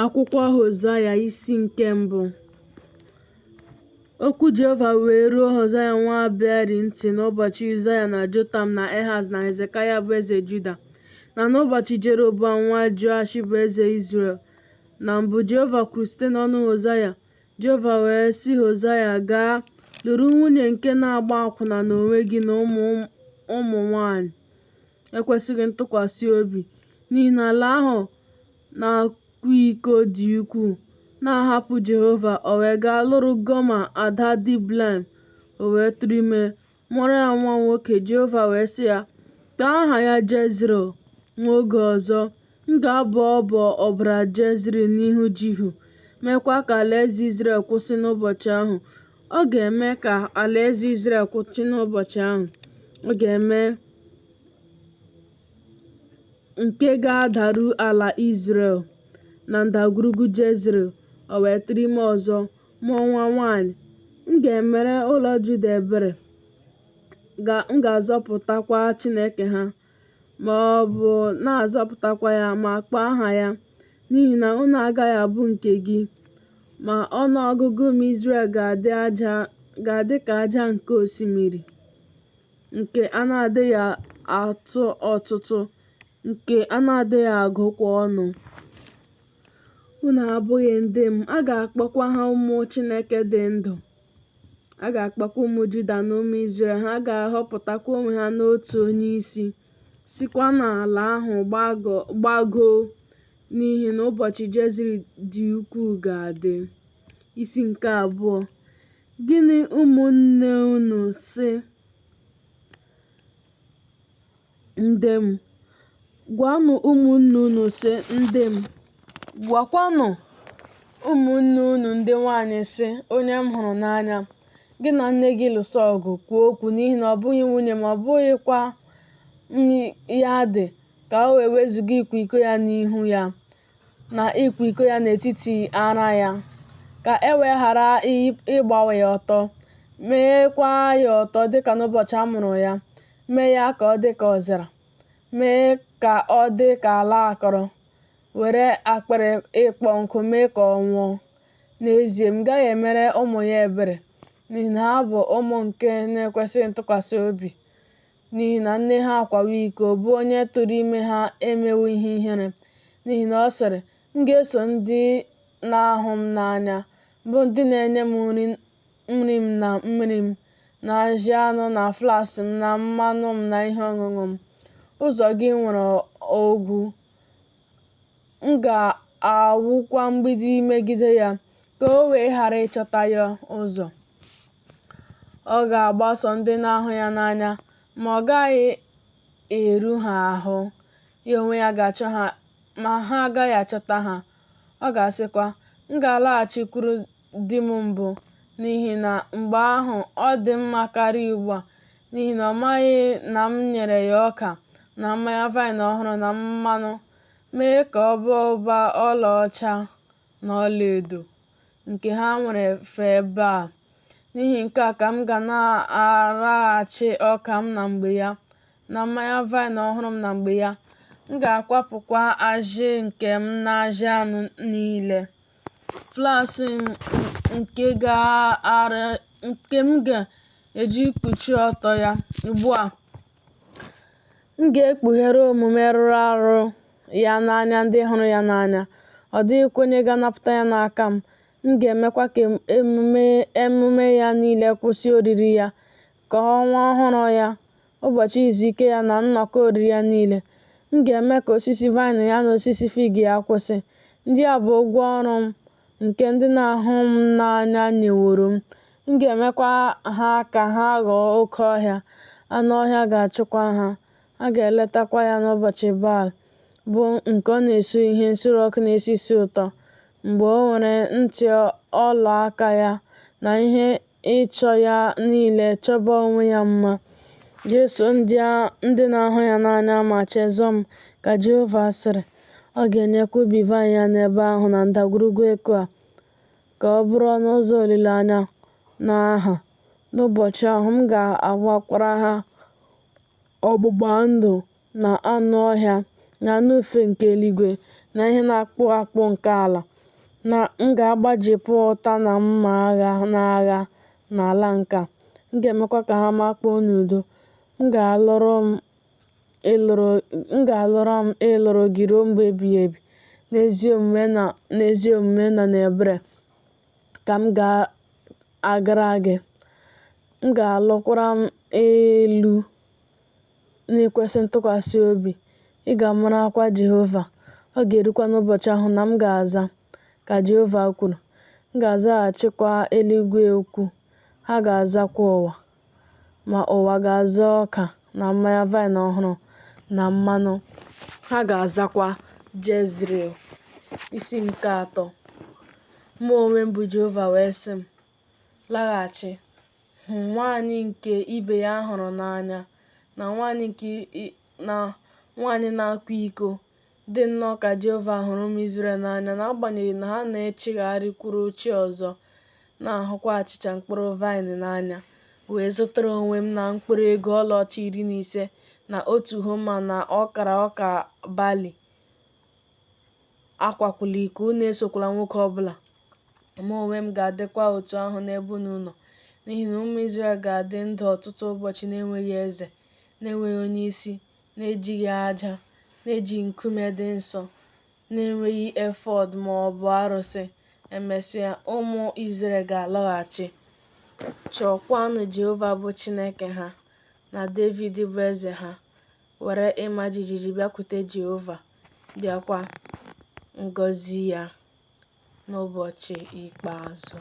Akwụkwọ Hozaya isi nke mbụ. Okwu Jehova wee ruo Hozaya nwa Beeri ntị n'ụbọchị Uzaya na Jotam na Ehaz na Hezekaya bụ eze Juda, na n'ụbọchị Jeroboam nwa Joash bụ eze Izrel. Na mbụ Jehova kwuru site n'ọnụ Hozaya. Jehova wee sị Hozaya, gaa lụrụ nwunye nke na-agba akwụna n'onwe gị na ụmụ nwanyị ekwesịghị ntụkwasị obi, n'ihi na ala ahụ na-akwa iko dị ukwuu, na-ahapụ Jehova. O wee gaa lụrụ Goma ada Diblaim, o wee tụrụ ime mụọrọ ya nwa nwoke. Jehova wee sị ya, kpọọ aha ya Jezreel. Nwa oge ọzọ, m ga-abọ ọbọ ọbara Jezreel n'ihu Jihu, meekwa ka alaeze Izrel kwụsị n'ụbọchị ahụ. Ọ ga-eme ka alaeze Izrel kwụsị n'ụbọchị ahụ. Ọ ga-eme nke ga-adaru ala Izrel na ndagwurugwu Jezreel. O wee tụrụ ime ọzọ, mụọ nwa nwanyị. M ga-emere ụlọ Juda ebere, m ga-azọpụtakwa Chineke ha, ma ọ bụ na-azọpụtakwa ya, ma kpọọ aha ya. N'ihi na unu agaghị abụ nke gị, ma ọnụ ọgụgụ ụmụ Izrel ga-adị ka aja nke osimiri, nke a na-adịghị atụ ọtụtụ, nke a na-adịghị agụkwa ọnụ. Unu abụghị ndị m, a ga-akpọkwa ha ụmụ Chineke dị ndụ. A ga-akpọkwa ụmụ Juda na ụmụ Izrel. Ha ga-ahọpụtakwa onwe ha n'otu onye isi, sikwa n'ala ahụ gbagoo, n'ihi na ụbọchị Jezreel dị ukwuu ga-adị. Isi nke abụọ. Gịnị ụmụnne unu sị ndị m? Gwanụ ụmụnne unu sị ndị m. Gwakwanụ ụmụnne unu ndị nwanyị sị, onye m hụrụ n'anya. Gị na nne gị lụso ọgụ, kwuo okwu, n'ihi na ọ bụghị nwunye ma ọ bụghịkwa ya dị, ka o wee wezuga ịkwa iko ya n'ihu ya, na ịkwa iko ya n'etiti ara ya, ka e wee ghara ịgbawa ya ọtọ, meekwa ya ọtọ dịka n'ụbọchị a mụrụ ya, mee ya ka ọ dị ka ọzara, mee ka ọ dị ka ala akọrọ, were akpịrị ịkpọ nkụ mee ka ọ nwụọ. N'ezie, m gaghị emere ụmụ ya ebere, n'ihi na ha bụ ụmụ nke na-ekwesịghị ntụkwasị obi, n'ihi na nne ha akwawo iko, bụ onye tụrụ ime ha emewo ihe ihere. N'ihi na ọ sịrị, m ga-eso ndị na-ahụ m n'anya, bụ ndị na-enye m nri m na mmiri m, na ajị anụ na flask m, na mmanụ m na ihe ọṅụṅụ m. Ụzọ gị nwere ogwu, m ga-awụkwa mgbidi megide ya, ka o wee ghara ịchọta ya ụzọ. Ọ ga-agbaso ndị na-ahụ ya n'anya, ma ọ gaghị eru ha ahụ. Ya onwe ya ga-achọ ha, ma ha agaghị achọta ha. Ọ ga-asịkwa, m ga-alaghachikwuru di m mbụ, n'ihi na mgbe ahụ ọ dị mma karịa ugbu a, n'ihi na ọ maghị na m nyere ya ọka na mmanya vaịn ọhụrụ na mmanụ, mee ka ọ baa ụba ọlaọcha na ọlaedo, nke ha nwere fee ebe a. N'ihi nke a ka m ga na-araghachi ọka m na mgbe ya, na mmanya vaịn ọhụrụ m na mgbe ya. M ga-akwapụkwa ajị nke m na ajị anụ niile, flask nke m ga-eji kpuchie ọtọ ya. Ugbu a, m ga-ekpughere omume rụrụ arụ ya n'anya ndị hụrụ ya n'anya. Ọ dịghịkwa onye ga-anapụta ya n'aka m. M ga-emekwa ka emume ya niile kwụsị, oriri ya, ka ọnwa ọhụrụ ya, ụbọchị izu ike ya, na nnọkọ oriri ya niile. M ga-eme ka osisi vaịn ya na osisi fig ya kwụsị. Ndị a bụ ụgwọ ọrụ m, nke ndị na-ahụ m n'anya nyeworo m. M ga-emekwa ha ka ha ghọọ oke ọhịa, anụ ọhịa ga-achụkwa ha. A ga-eletakwa ya n'ụbọchị Baal, bụ nke ọ na-esu ihe nsure ọkụ na-esi ísì ụtọ, mgbe o nwere ntị ọlaaka ya na ihe ịchọ ya niile chọba onwe ya mma. Ga-eso ndị na-ahụ ya n'anya ma chezọọ m, ka Jehova sịrị. Ọ ga-enyekwa ubi vaịn ya n'ebe ahụ na ndagwurugwu Ekoa, ka ọ bụrụ ọnụ ụzọ olileanya na aha. N'ụbọchị ahụ, m ga-agbakwara ha ọgbụgba ndụ na anụ ọhịa, na anụ ufe nke eluigwe, na ihe na-akpụ akpụ nke ala, na m ga-agbajipụ ụta na mma agha n'agha n'ala nke a. M ga-emekwa ka ha makpuo n'udo. M ga-alụrụ m ịlụrụ gị ruo mgbe ebighị ebi. N'ezi omume na n'ebere ka m ga-agara gị. M ga-alụkwara m elu n'ikwesị ntụkwasị obi. Ị ga-amarakwa Jehova. Ọ ga-erukwa n'ụbọchị ahụ na m ga-aza, ka Jehova kwuru. M ga-azaghachikwa eluigwe okwu. Ha ga-azakwa ụwa. Ma ụwa ga-aza ọka na mmanya vaịn ọhụrụ na mmanụ. Ha ga-azakwa Jezreel. Isi nke 3. Mụ onwe m bụ Jehova wee sị m, laghachi, hụ nwaanyị nke ibe ya hụrụ n'anya, na nwaanyị na-akwa iko. Dị nnọọ ka Jehova hụrụ ụmụ Izrel n'anya, n'agbanyeghị na ha na-echegharịkwuru chi ọzọ, na-ahụkwa achịcha mkpụrụ vaịn n'anya, wee zụtara onwe m na mkpụrụ ego ọlaọcha 15 na 1 homa na ọkara ọka balị. Akwakwala iko, unu esokwala nwoke ọbụla. Mụ onwe m ga-adịkwa otu ahụ n'ebe unu nọ. N'ihi na ụmụ Izrel ga-adị ndụ ọtụtụ ụbọchị na-enweghị eze, na-enweghị onye isi, na-ejighị aja, na-ejighị nkume dị nsọ, na-enweghị efọd ma ọ bụ arụsị. Emesịa, ụmụ Izrel ga-alọghachi, chọọkwanụ Jehova bụ Chineke ha, na Devid bụ eze ha, were ịma jijiji bịakwute Jehova, bịakwa ngọzi ya n'ụbọchị ikpeazụ.